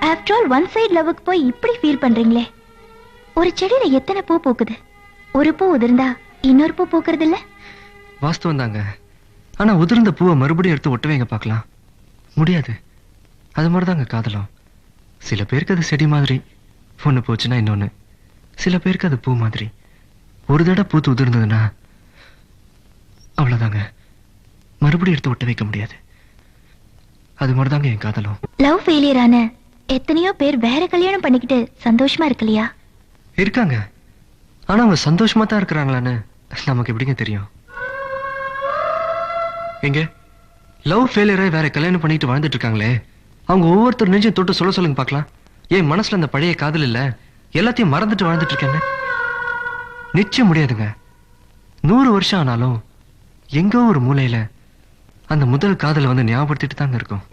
After all one side லவ்வுக்கு போய் இப்படி feel பண்றீங்களே. ஒரு செடியில எத்தனை பூ பூக்குது, ஒரு பூ உதிர்ந்தா இன்னொரு பூ பூக்குறது இல்ல? வாஸ்தவம் தாங்க. ஆனா உதிர்ந்த பூவை மறுபடியும் எடுத்து ஒட்டுவீங்க பார்க்கலாம், முடியாது. அது மாதிரிதாங்க காதலும். சில பேருக்கு அது செடி மாதிரி, ஒண்ணு போச்சுன்னா இன்னொன்னு. சில பேருக்கு அது பூ மாதிரி, ஒரு தடவை பூத்து உதிர்ந்ததுன்னா அவ்வளவுதாங்க, மறுபடியும் எடுத்து ஒட்ட வைக்க முடியாது. அது மாதிரிதாங்க என் காதலும். லவ் ஃபெயிலியர் ஆன எத்தனையோ பேர் வேற கல்யாணம் பண்ணிக்கிட்டு சந்தோஷமா இருக்கலையா? இருக்காங்க. ஆனா அவங்க சந்தோஷமா தான் இருக்கிறாங்களான்னு நமக்கு எப்படிங்க தெரியும்? எங்க லவ் ஃபெயிலியரை வேற கல்யாணம் பண்ணிட்டு வாழ்ந்துட்டு இருக்காங்களே, அவங்க ஒவ்வொருத்தர் நெஞ்சையும் தொட்டு சொல்ல சொல்லுங்க பார்க்கலாம். என் மனசுல அந்த பழைய காதல் இல்ல, எல்லாத்தையும் மறந்துட்டு வாழ்ந்துட்டு இருக்கேன்னு. நிச்சயம் முடியாதுங்க. 100 வருஷம் ஆனாலும் எங்கோ ஒரு மூலையில அந்த முதல் காதலை வந்து ஞாபகப்படுத்திட்டு தாங்க இருக்கும்.